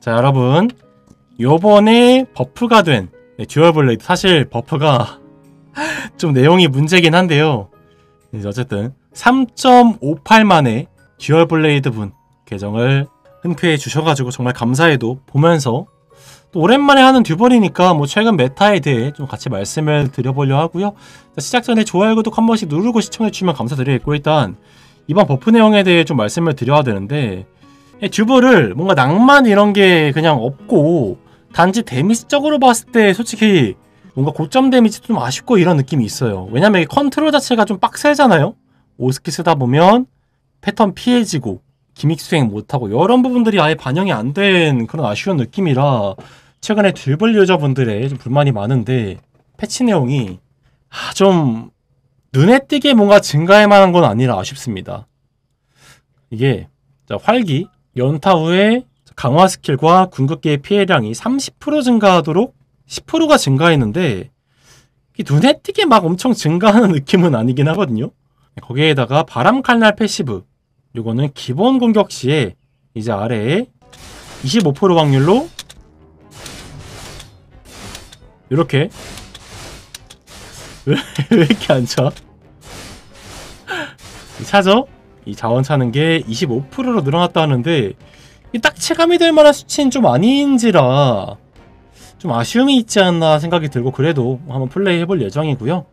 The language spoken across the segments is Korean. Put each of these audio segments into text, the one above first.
자, 여러분, 요번에 버프가 된 듀얼 블레이드, 사실 버프가 좀 내용이 문제긴 한데요. 어쨌든 3.58만에 듀얼 블레이드 분 계정을 흔쾌히 주셔가지고 정말 감사해도 보면서 또 오랜만에 하는 듀벌이니까 뭐 최근 메타에 대해 좀 같이 말씀을 드려보려 하고요. 시작 전에 좋아요, 구독 한 번씩 누르고 시청해주시면 감사드리겠고, 일단 이번 버프 내용에 대해 좀 말씀을 드려야 되는데, 듀벌을 뭔가 낭만 이런 게 그냥 없고 단지 데미지적으로 봤을 때 솔직히 뭔가 고점 데미지도 좀 아쉽고 이런 느낌이 있어요. 왜냐면 컨트롤 자체가 좀 빡세잖아요. 5스킬 쓰다 보면 패턴 피해지고 기믹 수행 못하고 이런 부분들이 아예 반영이 안 된 그런 아쉬운 느낌이라 최근에 듀벌 유저분들의 좀 불만이 많은데, 패치 내용이 좀 눈에 띄게 뭔가 증가할 만한 건 아니라 아쉽습니다. 이게 활기, 연타 후에 강화 스킬과 궁극기의 피해량이 30% 증가하도록 10%가 증가했는데 눈에 띄게 막 엄청 증가하는 느낌은 아니긴 하거든요. 거기에다가 바람 칼날 패시브, 요거는 기본 공격 시에 이제 아래에 25% 확률로 이렇게 왜 이렇게 안 차? 차죠? 이 자원 차는 게 25%로 늘어났다 하는데 딱 체감이 될 만한 수치는 좀 아닌지라 좀 아쉬움이 있지 않나 생각이 들고, 그래도 한번 플레이 해볼 예정이고요.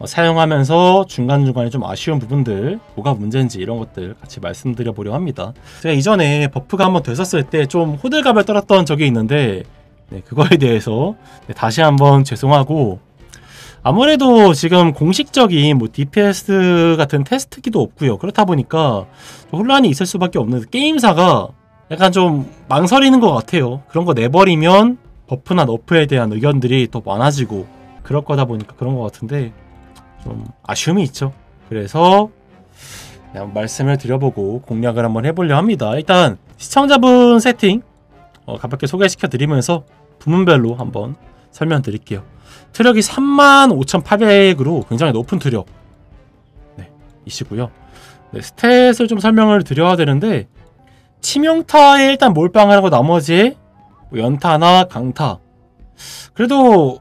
사용하면서 중간중간에 좀 아쉬운 부분들, 뭐가 문제인지 이런 것들 같이 말씀드려보려 합니다. 제가 이전에 버프가 한번 됐었을 때 좀 호들갑을 떨었던 적이 있는데, 그거에 대해서 다시 한번 죄송하고, 아무래도 지금 공식적인 뭐 DPS 같은 테스트기도 없고요. 그렇다 보니까 혼란이 있을 수밖에 없는, 게임사가 약간 좀 망설이는 것 같아요. 그런 거 내버리면 버프나 너프에 대한 의견들이 더 많아지고 그럴 거다 보니까 그런 것 같은데 좀 아쉬움이 있죠. 그래서 한번 말씀을 드려보고 공략을 한번 해보려 합니다. 일단 시청자분 세팅 가볍게 소개시켜 드리면서 부문별로 한번 설명드릴게요. 투력이 35,800으로 굉장히 높은 투력 이시고요. 스탯을 좀 설명을 드려야 되는데, 치명타에 일단 몰빵을 하고 나머지 연타나 강타, 그래도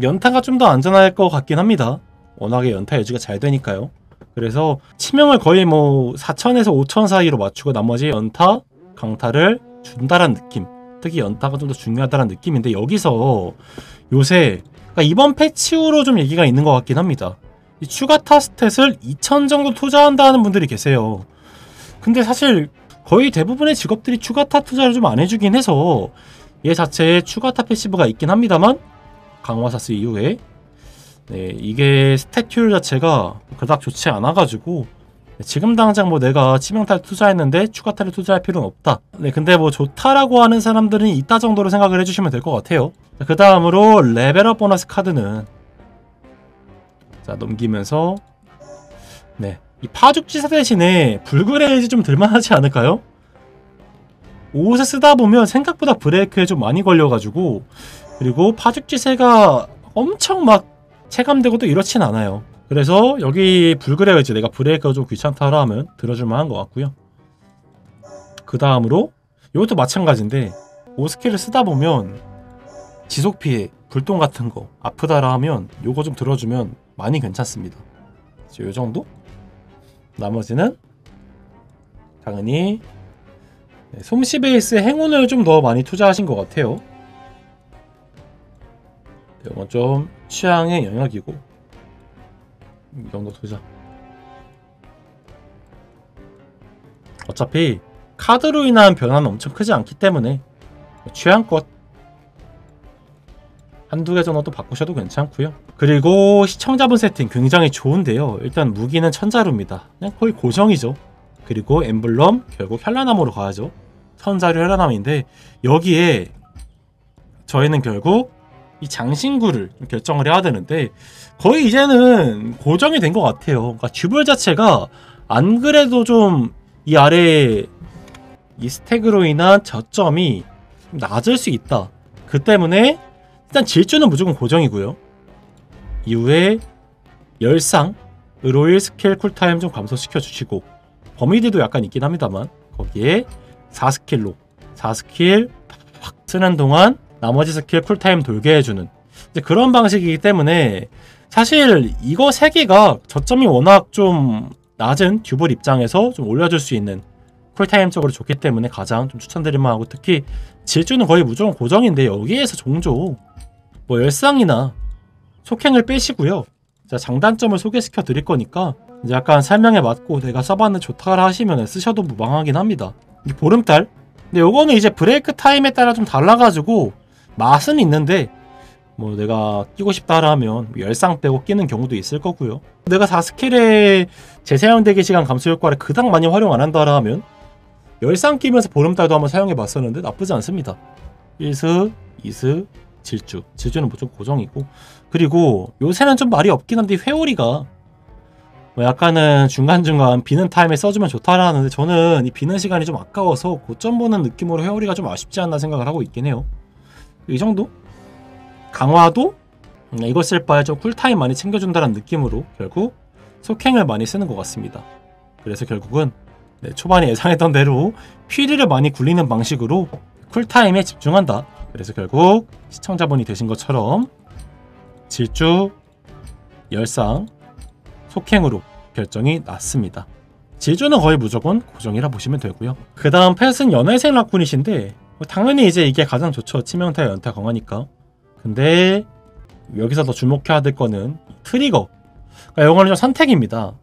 연타가 좀 더 안전할 것 같긴 합니다. 워낙에 연타 유지가 잘 되니까요. 그래서 치명을 거의 뭐 4,000에서 5,000 사이로 맞추고 나머지 연타, 강타를 준다란 느낌, 특히 연타가 좀 더 중요하다는 느낌인데, 여기서 요새 그러니까 이번 패치 후로 좀 얘기가 있는 것 같긴 합니다. 이 추가타 스탯을 2,000 정도 투자한다는 분들이 계세요. 근데 사실 거의 대부분의 직업들이 추가타 투자를 좀 안 해주긴 해서 얘 자체에 추가타 패시브가 있긴 합니다만, 강화사스 이후에 이게 스탯 효율 자체가 그닥 좋지 않아가지고 지금 당장 뭐 내가 치명타를 투자했는데 추가타를 투자할 필요는 없다. 근데 뭐 좋다라고 하는 사람들은 있다 정도로 생각을 해주시면 될 것 같아요. 그 다음으로 레벨업 보너스 카드는 넘기면서 이 파죽지세 대신에 불그레이즈 좀 들만하지 않을까요? 옷을 쓰다 보면 생각보다 브레이크에 좀 많이 걸려가지고, 그리고 파죽지세가 엄청 막 체감되고 또 이렇진 않아요. 그래서 여기 불그레이즈, 내가 브레이크가 좀 귀찮다라 하면 들어줄만 한 것 같고요. 그 다음으로 이것도 마찬가지인데, 5스킬을 쓰다 보면 지속피해, 불똥 같은 거 아프다라 하면 요거 좀 들어주면 많이 괜찮습니다. 요 정도? 나머지는 당연히 솜씨 베이스 행운을 좀 더 많이 투자하신 것 같아요. 이건 좀 취향의 영역이고, 이 정도 투자. 어차피 카드로 인한 변화는 엄청 크지 않기 때문에 취향껏 한두 개 정도 또 바꾸셔도 괜찮고요. 그리고 시청자분 세팅 굉장히 좋은데요. 일단 무기는 천자루입니다. 그냥 거의 고정이죠. 그리고 엠블럼 결국 현란함으로 가야죠. 천자루 현란함인데, 여기에 저희는 결국 이 장신구를 결정을 해야 되는데 거의 이제는 고정이 된 것 같아요. 그러니까 듀벌 자체가 안 그래도 좀 이 아래에 이 스택으로 인한 저점이 좀 낮을 수 있다. 그 때문에 일단 질주는 무조건 고정이고요. 이후에 열상, 의료일 스킬 쿨타임 좀 감소시켜 주시고, 범위들도 약간 있긴 합니다만 거기에 4스킬로 4스킬 쓰는 동안 나머지 스킬 쿨타임 돌게 해주는 이제 그런 방식이기 때문에 사실 이거 3개가 저점이 워낙 좀 낮은 듀블 입장에서 좀 올려줄 수 있는 쿨타임적으로 좋기 때문에 가장 좀 추천드릴 만하고, 특히 질주는 거의 무조건 고정인데 여기에서 종종 뭐 열상이나 속행을 빼시고요. 자, 장단점을 소개시켜 드릴 거니까 이제 약간 설명에 맞고 내가 써봤는데 좋다라 하시면 쓰셔도 무방하긴 합니다. 이 보름달, 근데 요거는 이제 브레이크 타임에 따라 좀 달라가지고 맛은 있는데 뭐 내가 끼고 싶다 하면 열상 빼고 끼는 경우도 있을 거고요. 내가 4스킬에 재사용 대기 시간 감소 효과를 그닥 많이 활용 안 한다 하면 열상 끼면서 보름달도 한번 사용해 봤었는데 나쁘지 않습니다. 1스, 2스, 질주는 무조건 고정이고, 그리고 요새는 좀 말이 없긴 한데 회오리가 뭐 약간은 중간중간 비는 타임에 써주면 좋다라는데 저는 이 비는 시간이 좀 아까워서 고점 보는 느낌으로 회오리가 좀 아쉽지 않나 생각을 하고 있긴 해요. 이 정도? 강화도 이거 쓸 바에 좀 쿨타임 많이 챙겨준다는 느낌으로 결국 속행을 많이 쓰는 것 같습니다. 그래서 결국은 초반에 예상했던 대로 퓨리를 많이 굴리는 방식으로 쿨타임에 집중한다. 그래서 결국 시청자분이 되신 것처럼 질주, 열상, 속행으로 결정이 났습니다. 질주는 거의 무조건 고정이라 보시면 되고요. 그 다음 펫은 연회생 라쿤이신데 당연히 이제 이게 가장 좋죠. 치명타, 연타 강화니까. 근데 여기서 더 주목해야 될 거는 트리거. 그러니까 이거는 좀 선택입니다.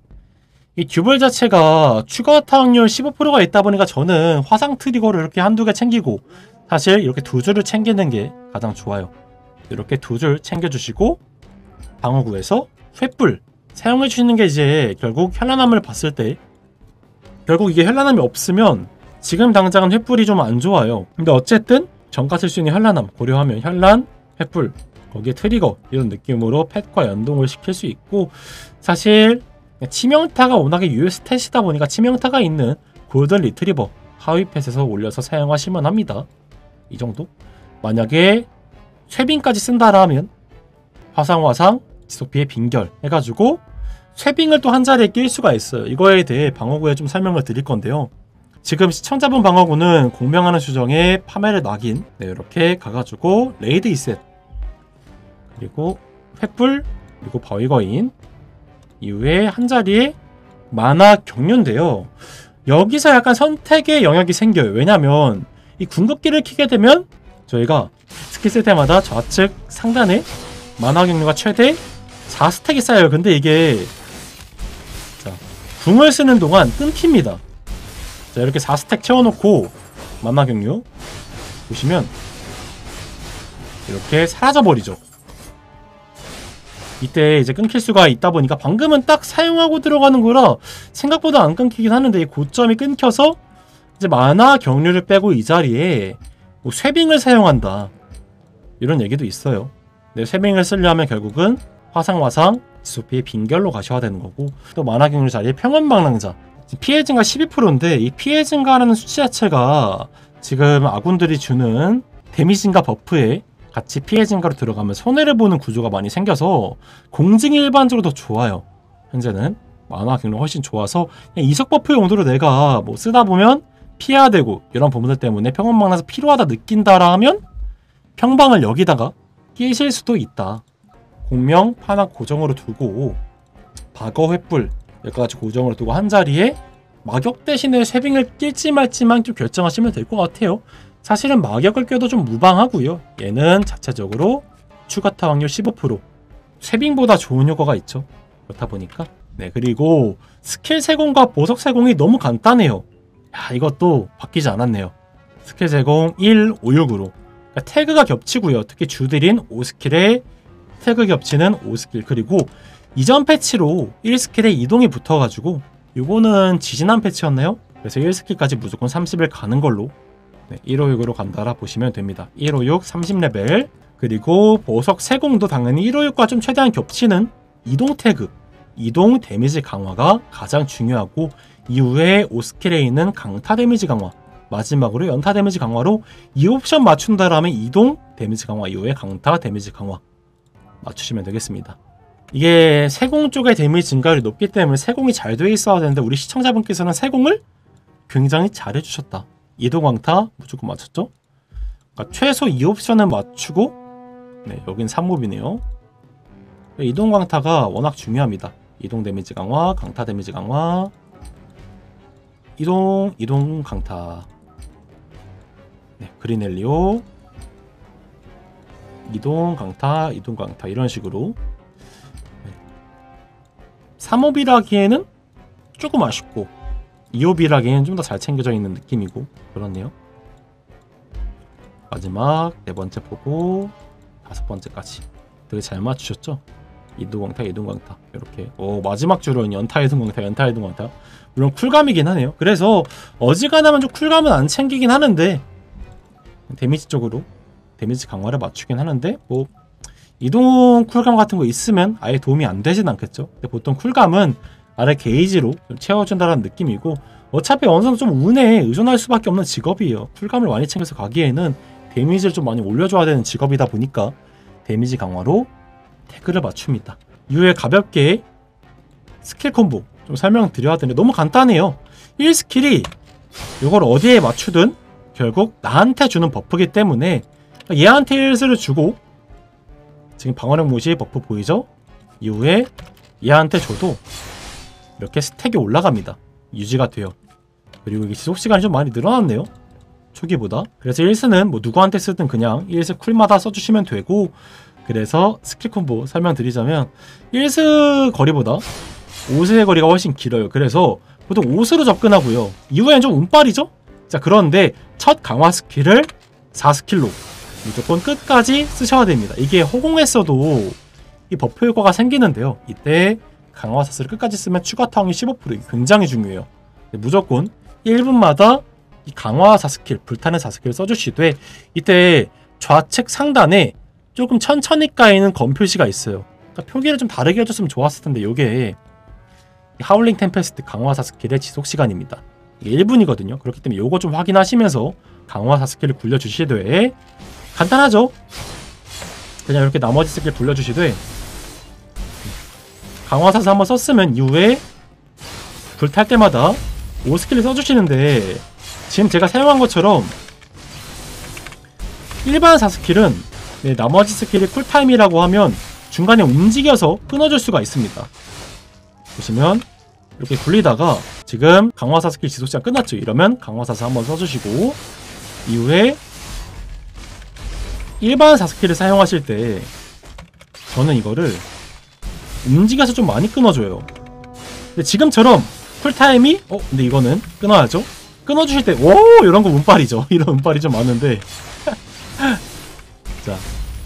이 듀블 자체가 추가 타확률 15%가 있다 보니까 저는 화상 트리거를 이렇게 한두 개 챙기고, 사실 이렇게 두 줄을 챙기는 게 가장 좋아요. 이렇게 두 줄 챙겨주시고 방어구에서 횃불 사용해 주시는 게 이제 결국 현란함을 봤을 때, 결국 이게 현란함이 없으면 지금 당장은 횃불이 좀 안 좋아요. 근데 어쨌든 정가 쓸 수 있는 현란함 고려하면 현란, 횃불, 거기에 트리거 이런 느낌으로 펫과 연동을 시킬 수 있고, 사실 치명타가 워낙에 유효 스탯이다 보니까 치명타가 있는 골든 리트리버 하위 펫에서 올려서 사용하시면 합니다. 이 정도? 만약에 쇠빙까지 쓴다라면 화상, 지속피해 빙결 해가지고 쇠빙을 또 한 자리에 낄 수가 있어요. 이거에 대해 방어구에 좀 설명을 드릴 건데요. 지금 시청자분 방어구는 공명하는 수정에 파멸의 낙인 이렇게 가가지고 레이드 2셋, 그리고 횃불, 그리고 바위거인 이후에 한 자리에 만화 경륜인데요. 여기서 약간 선택의 영역이 생겨요. 왜냐면 이 궁극기를 키게 되면 저희가 스킬 쓸 때마다 좌측 상단에 만화 경륜가 최대 4스택이 쌓여요. 근데 이게 자, 궁을 쓰는 동안 끊깁니다. 자, 이렇게 4스택 채워놓고 만화 경륜 보시면 이렇게 사라져버리죠. 이때 이제 끊길 수가 있다 보니까 방금은 딱 사용하고 들어가는 거라 생각보다 안 끊기긴 하는데, 이 고점이 끊겨서 이제 만화 경류를 빼고 이 자리에 뭐 쇠빙을 사용한다 이런 얘기도 있어요. 근데 쇠빙을 쓰려면 결국은 화상, 지속피해 빙결로 가셔야 되는 거고, 또 만화 경류 자리에 평원방랑자 피해 증가 12%인데 이 피해 증가라는 수치 자체가 지금 아군들이 주는 데미지 증가 버프에 같이 피해 증가로 들어가면 손해를 보는 구조가 많이 생겨서 공증이 일반적으로 더 좋아요. 현재는 만화 경로가 훨씬 좋아서 그냥 이석 버프 용도로 내가 뭐 쓰다 보면 피해야 되고 이런 부분들 때문에 평원망나서 필요하다 느낀다라 하면 평방을 여기다가 끼실 수도 있다. 공명, 판악 고정으로 두고 박어, 횃불 여기까지 고정으로 두고 한 자리에 마격 대신에 쇠빙을 낄지 말지만 좀 결정하시면 될 것 같아요. 사실은 마격을 껴도 좀 무방하고요. 얘는 자체적으로 추가타 확률 15%, 쇠빙보다 좋은 효과가 있죠. 그렇다 보니까 그리고 스킬 세공과 보석 세공이 너무 간단해요. 이것도 바뀌지 않았네요. 스킬 세공 1, 5, 6으로 그러니까 태그가 겹치고요. 특히 주들인 5스킬에 태그 겹치는 5스킬, 그리고 이전 패치로 1스킬에 이동이 붙어가지고 요거는 지지난 패치였나요? 그래서 1스킬까지 무조건 30일 가는 걸로 156으로 간다라 보시면 됩니다. 156 30레벨, 그리고 보석 세공도 당연히 156과 좀 최대한 겹치는 이동 태그, 이동 데미지 강화가 가장 중요하고, 이후에 5스킬에 있는 강타 데미지 강화, 마지막으로 연타 데미지 강화로 이 옵션 맞춘다라면 이동 데미지 강화 이후에 강타 데미지 강화 맞추시면 되겠습니다. 이게 세공 쪽의 데미지 증가율이 높기 때문에 세공이 잘 돼 있어야 되는데 우리 시청자분께서는 세공을 굉장히 잘 해주셨다. 이동 강타 무조건 맞췄죠? 그러니까 최소 2옵션은 맞추고 네, 여긴 3몹이네요. 이동 강타가 워낙 중요합니다. 이동 데미지 강화, 강타 데미지 강화, 이동 강타. 네, 그리넬리오 이동 강타 이런 식으로. 네. 3옵이라기에는 조금 아쉽고 2옵이라기에는 좀 더 잘 챙겨져 있는 느낌이고 그렇네요. 마지막 네 번째 보고 다섯 번째까지 되게 잘 맞추셨죠? 이동 강타 이렇게. 마지막 줄은 연타 이동 강타. 물론 쿨감이긴 하네요. 그래서 어지간하면 좀 쿨감은 안 챙기긴 하는데 데미지 쪽으로 데미지 강화를 맞추긴 하는데 뭐 이동 쿨감 같은 거 있으면 아예 도움이 안 되진 않겠죠. 근데 보통 쿨감은 아래 게이지로 좀 채워준다는 느낌이고 어차피 어느 정도 좀 운에 의존할 수밖에 없는 직업이에요. 쿨감을 많이 챙겨서 가기에는 데미지를 좀 많이 올려줘야 되는 직업이다 보니까 데미지 강화로 태그를 맞춥니다. 이후에 가볍게 스킬 콤보 좀 설명드려야 되는데 너무 간단해요. 1스킬이 이걸 어디에 맞추든 결국 나한테 주는 버프기 때문에 얘한테 1스를 주고 지금 방어력 무시 버프 보이죠? 이후에 얘한테 줘도 이렇게 스택이 올라갑니다. 유지가 돼요. 그리고 이게 지속시간이 좀 많이 늘어났네요. 초기보다. 그래서 1스는 뭐 누구한테 쓰든 그냥 1스 쿨마다 써주시면 되고 그래서 스킬 콤보 설명드리자면 1스 거리보다 5스의 거리가 훨씬 길어요. 그래서 보통 5스로 접근하고요. 이후에는 좀 운빨이죠? 자 그런데 첫 강화 스킬을 4스킬로 무조건 끝까지 쓰셔야 됩니다. 이게 허공에서도 이 버프 효과가 생기는데요. 이때 강화 사슬을 끝까지 쓰면 추가 타운이 15%. 이게 굉장히 중요해요. 무조건 1분마다 이 강화 4스킬, 불타는 4스킬을 써주시되 이때 좌측 상단에 조금 천천히 까이는 검 표시가 있어요. 그러니까 표기를 좀 다르게 해줬으면 좋았을 텐데 이게 하울링 템페스트 강화 4스킬의 지속시간입니다. 이게 1분이거든요. 그렇기 때문에 이거 좀 확인하시면서 강화 4스킬을 굴려주시되 간단하죠? 그냥 이렇게 나머지 스킬 굴려주시되 강화 사슬 한번 썼으면 이후에 불탈 때마다 5스킬을 써주시는데 지금 제가 사용한 것처럼 일반 4스킬은 네, 나머지 스킬이 쿨타임이라고 하면 중간에 움직여서 끊어줄 수가 있습니다. 보시면 이렇게 굴리다가 지금 강화 4스킬 지속시간 끝났죠. 이러면 강화 사슬 한번 써주시고 이후에 일반 4스킬을 사용하실 때 저는 이거를 움직여서 좀 많이 끊어줘요. 근데 지금처럼 쿨타임이 근데 이거는 끊어야죠. 끊어주실 때 이런거 운빨이죠. 이런 운빨이 좀 많은데 자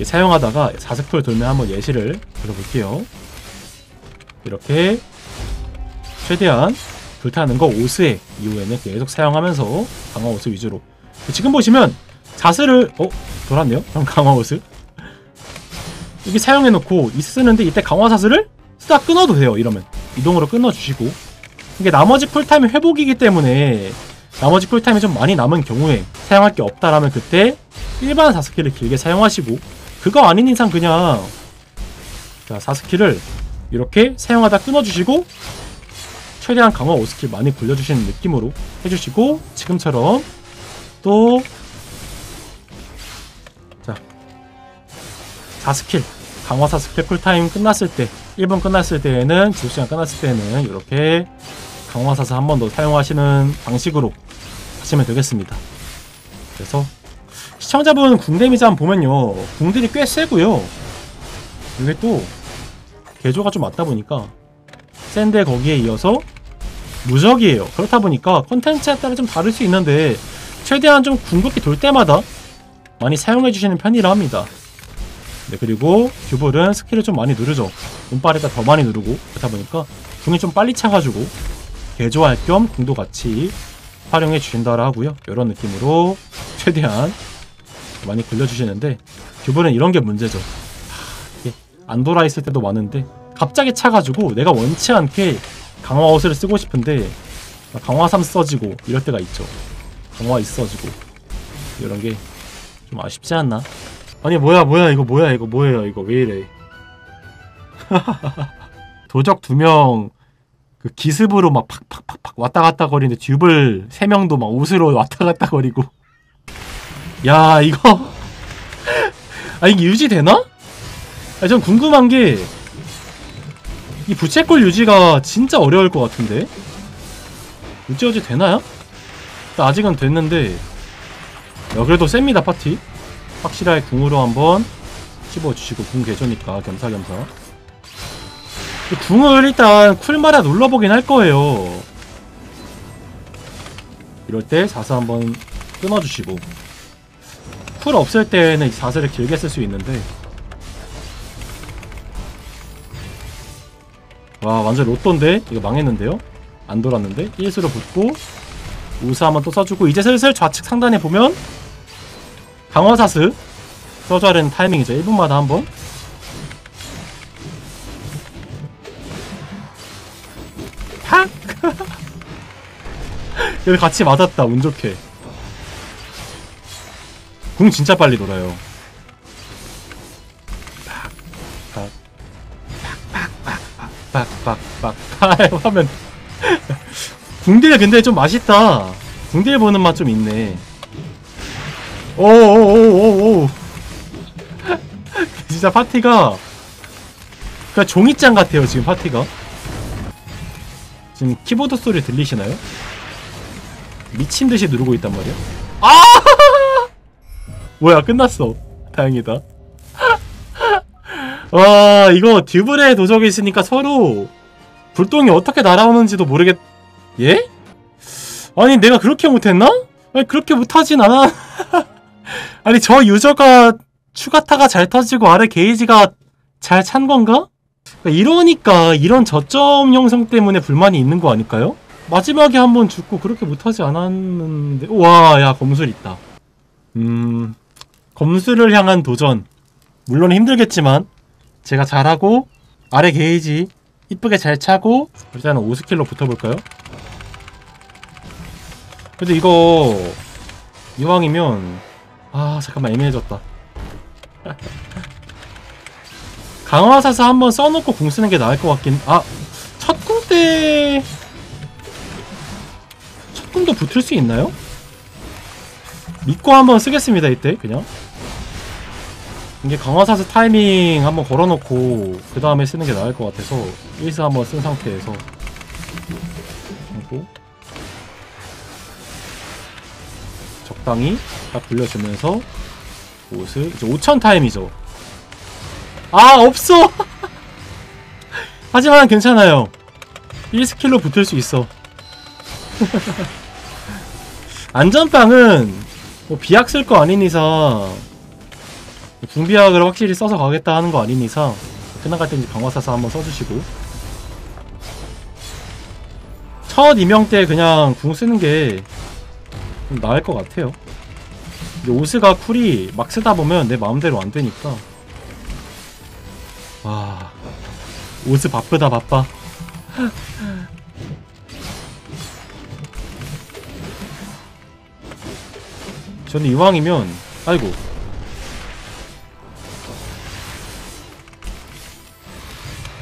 사용하다가 4스킬 돌면 한번 예시를 들어볼게요. 이렇게 최대한 불타는 거 5스에 이후에는 계속 사용하면서 강화 5스 위주로 지금 보시면 자스를 돌았네요. 그럼 강화 5스 이게 사용해놓고 쓰는데 이때 강화 사슬을 쓰다 끊어도 돼요. 이러면 이동으로 끊어주시고 이게 나머지 쿨타임이 회복이기 때문에 나머지 쿨타임이 좀 많이 남은 경우에 사용할 게 없다라면 그때 일반 4스킬을 길게 사용하시고 그거 아닌 이상 그냥 자 4스킬을 이렇게 사용하다 끊어주시고 최대한 강화 5스킬 많이 굴려주시는 느낌으로 해주시고 지금처럼 또 자 4스킬 강화 4스킬 쿨타임 끝났을 때 1분 끝났을 때에는 지속시간 끝났을 때는 이렇게 강화 사슬 한 번 더 사용하시는 방식으로 하시면 되겠습니다. 그래서 시청자분 궁 데미지 한번 보면요 궁들이 꽤 세고요. 이게 또 개조가 좀 맞다 보니까 센데 거기에 이어서 무적이에요. 그렇다 보니까 컨텐츠에 따라 좀 다를 수 있는데 최대한 좀 궁극기 돌 때마다 많이 사용해 주시는 편이라 합니다. 네, 그리고 듀블은 스킬을 좀 많이 누르죠. 운빨에다 더 많이 누르고 그렇다 보니까 궁이 좀 빨리 차가지고 개조할 겸 궁도 같이 활용해 주신다라 하고요. 이런 느낌으로 최대한 많이 굴려주시는데 듀블은 이런 게 문제죠. 이게 안 돌아 있을 때도 많은데 갑자기 차가지고 내가 원치 않게 강화 옷을 쓰고 싶은데 강화 3 써지고 이럴 때가 있죠. 강화 있어지고 이런 게 좀 아쉽지 않나? 아니 뭐야 이거 뭐예요 이거 왜 이래? 도적 2명 그 기습으로 막 팍팍팍팍 왔다 갔다 거리는데 듀블 3명도 막 옷으로 왔다 갔다 거리고 야 이거 아 이게 유지되나? 아, 전 궁금한게 이 부채꼴 유지가 진짜 어려울 것 같은데? 유지 되나요? 아직은 됐는데 야 그래도 셉니다 파티. 확실하게 궁으로 한번 씹어주시고 궁 개조니까 겸사겸사 궁을 일단 쿨마다 눌러보긴 할 거예요. 이럴 때 사슬 한번 끊어주시고 쿨 없을 때는 사슬을 길게 쓸 수 있는데 와 완전 로또인데? 이거 망했는데요? 안 돌았는데? 1수로 붙고 우스 한번 또 써주고 이제 슬슬 좌측 상단에 보면 강화사슬 써줘야 되는 타이밍이죠. 1분마다 한번 팍! 여기 같이 맞았다. 운 좋게 궁 진짜 빨리 돌아요. 팍팍팍팍팍팍팍팍 하면 궁딜 근데 좀 맛있다. 궁딜 보는 맛 좀 있네. 오오오오오 진짜 파티가 그냥 종이장 같아요. 지금 파티가 지금 키보드 소리 들리시나요? 미친듯이 누르고 있단 말이야. 아 뭐야 끝났어. 다행이다. 와 이거 듀블의 도적이 있으니까 서로 불똥이 어떻게 날아오는지도 모르겠... 예? 아니 내가 그렇게 못했나? 아니 그렇게 못하진 않아. 아니 저 유저가 추가타가 잘 터지고 아래 게이지가 잘 찬 건가? 이러니까 이런 저점 형성 때문에 불만이 있는 거 아닐까요? 마지막에 한번 죽고 그렇게 못하지 않았는데... 우와 야 검술 있다. 검술을 향한 도전 물론 힘들겠지만 제가 잘하고 아래 게이지 이쁘게 잘 차고 일단은 5스킬로 붙어볼까요? 근데 이거 이왕이면 아 잠깐만 애매해졌다. 강화사슬 한번 써놓고 궁 쓰는 게 나을 것 같긴... 아! 첫 궁 때... 첫 궁도 붙을 수 있나요? 믿고 한번 쓰겠습니다 이때 그냥. 이게 강화사슬 타이밍 한번 걸어놓고 그 다음에 쓰는 게 나을 것 같아서 1스 한번 쓴 상태에서 하고 적당히 딱 굴려주면서 5스 이제 5000 타임이죠. 아 없어! 하지만 괜찮아요. 1스킬로 붙을 수 있어. 안전빵은 뭐 비약 쓸 거 아닌 이상 궁비약을 확실히 써서 가겠다 하는 거 아닌 이상 끝나갈 때 이제 강화사슬 한번 써주시고 첫 임명 때 그냥 궁 쓰는 게 좀 나을 것 같아요. 근데 오스가 쿨이 막 쓰다 보면 내 마음대로 안 되니까. 와 오스 바쁘다 바빠. 저는 이왕이면 아이고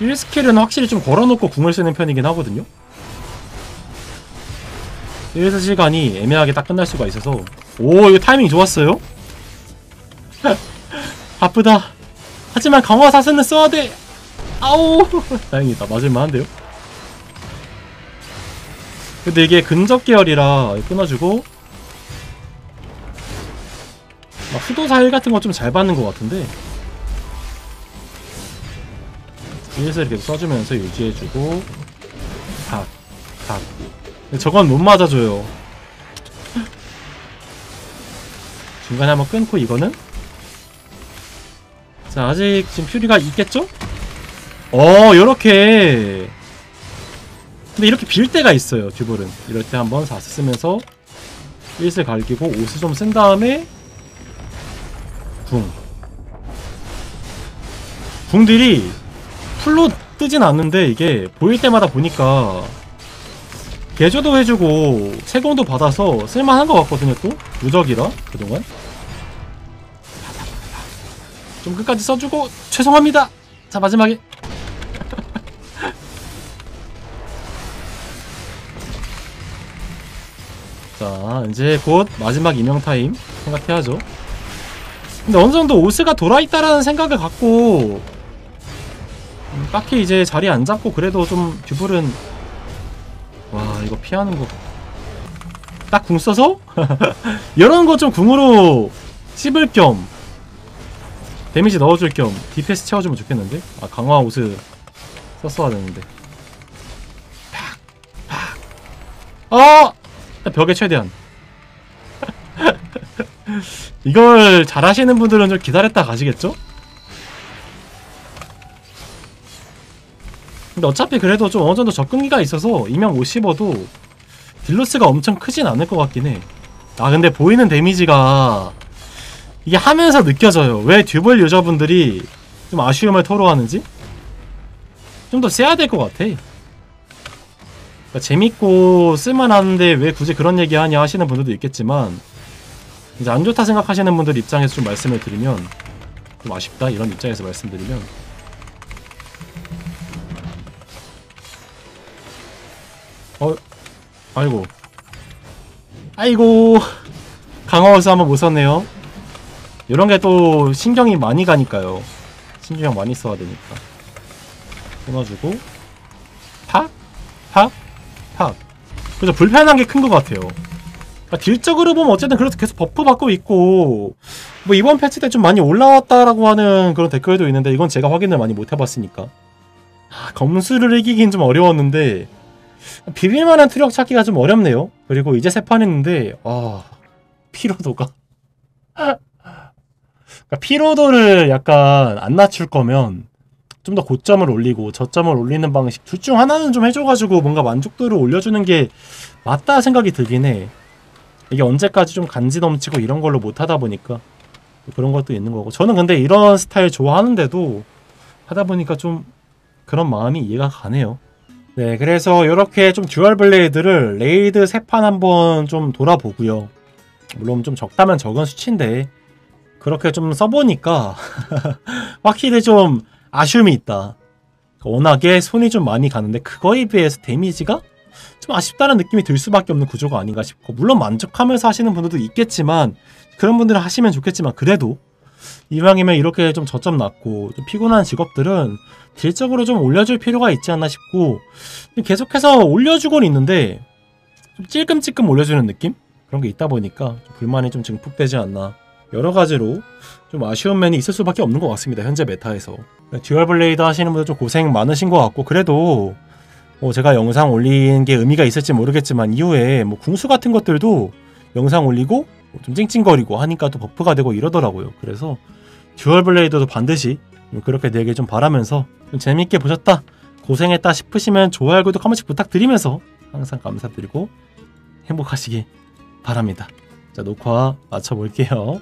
1스킬은 확실히 좀 걸어놓고 궁을 쓰는 편이긴 하거든요. 1시간이 애매하게 딱 끝날 수가 있어서. 오 이거 타이밍 좋았어요. 바쁘다. 하지만 강화사슬은 써야돼. 아우 다행이다. 맞을만한데요. 근데 이게 근접 계열이라 끊어주고 수도사 1 같은 거 좀 잘 받는 것 같은데 ES를 계속 써주면서 유지해주고 각 저건 못 맞아줘요. 중간에 한번 끊고 이거는 자 아직 지금 퓨리가 있겠죠? 요렇게. 근데 이렇게 빌 때가 있어요 듀블은. 이럴 때 한번 4스 쓰면서 1스 갈기고 5스 좀 쓴 다음에 궁들이 풀로 뜨진 않는데 이게 보일 때마다 보니까 개조도 해주고 세공도 받아서 쓸만한 것 같거든요. 또 무적이라 그동안 좀 끝까지 써주고 죄송합니다. 자 마지막에 자 이제 곧 마지막 임명 타임 생각해야죠. 근데 어느정도 오스가 돌아있다라는 생각을 갖고 딱히 이제 자리 안 잡고 그래도 좀 듀블은 와 이거 피하는 거 딱 궁 써서 이런 거 좀 궁으로 씹을 겸 데미지 넣어줄 겸 DPS 채워주면 좋겠는데? 아 강화 오스 썼어야 되는데 팍! 벽에 최대한 이걸 잘하시는 분들은 좀 기다렸다 가시겠죠? 근데 어차피 그래도 좀 어느정도 접근기가 있어서 이명 못 씹어도 딜로스가 엄청 크진 않을 것 같긴 해. 아 근데 보이는 데미지가 이게 하면서 느껴져요. 왜 듀블 유저분들이 좀 아쉬움을 토로하는지? 좀 더 세야 될 것 같아. 그러니까 재밌고 쓸만한데 왜 굳이 그런 얘기 하냐 하시는 분들도 있겠지만 이제 안 좋다 생각하시는 분들 입장에서 좀 말씀을 드리면 좀 아쉽다 이런 입장에서 말씀드리면 아이고 강화호수 한번 못 썼네요. 요런게 또 신경이 많이 가니까요. 신경 많이 써야 되니까 끊어주고 팍! 팍! 팍! 그래서 불편한 게 큰 것 같아요. 그러니까 딜적으로 보면 어쨌든 그래도 계속 버프 받고 있고 뭐 이번 패치 때 좀 많이 올라왔다라고 하는 그런 댓글도 있는데 이건 제가 확인을 많이 못 해봤으니까 검수를 이기긴 좀 어려웠는데 비빌만한 트력 찾기가 좀 어렵네요. 그리고 이제 세 판 했는데 피로도가 그러니까 피로도를 약간 안 낮출 거면 좀 더 고점을 올리고 저점을 올리는 방식 둘 중 하나는 좀 해줘가지고 뭔가 만족도를 올려주는 게 맞다 생각이 들긴 해. 이게 언제까지 좀 간지 넘치고 이런 걸로 못하다 보니까 그런 것도 있는 거고 저는 근데 이런 스타일 좋아하는데도 하다 보니까 좀 그런 마음이 이해가 가네요. 네, 그래서 이렇게 좀 듀얼 블레이드를 레이드 3판 한번 좀 돌아보고요. 물론 좀 적다면 적은 수치인데 그렇게 좀 써보니까 확실히 좀 아쉬움이 있다. 워낙에 손이 좀 많이 가는데 그거에 비해서 데미지가 좀 아쉽다는 느낌이 들 수밖에 없는 구조가 아닌가 싶고 물론 만족하면서 하시는 분들도 있겠지만 그런 분들은 하시면 좋겠지만 그래도 이왕이면 이렇게 좀 저점 낮고 좀 피곤한 직업들은 딜적으로 좀 올려줄 필요가 있지 않나 싶고 계속해서 올려주곤 있는데 좀 찔끔찔끔 올려주는 느낌? 그런 게 있다 보니까 좀 불만이 좀 증폭되지 않나 여러 가지로 좀 아쉬운 면이 있을 수밖에 없는 것 같습니다. 현재 메타에서 듀얼 블레이드 하시는 분들 좀 고생 많으신 것 같고 그래도 제가 영상 올린 게 의미가 있을지 모르겠지만 이후에 뭐 궁수 같은 것들도 영상 올리고 좀 찡찡거리고 하니까 또 버프가 되고 이러더라고요. 그래서 듀얼 블레이드도 반드시 그렇게 되길 좀 바라면서 좀 재밌게 보셨다 고생했다 싶으시면 좋아요 구독 한 번씩 부탁드리면서 항상 감사드리고 행복하시길 바랍니다. 자 녹화 마쳐볼게요.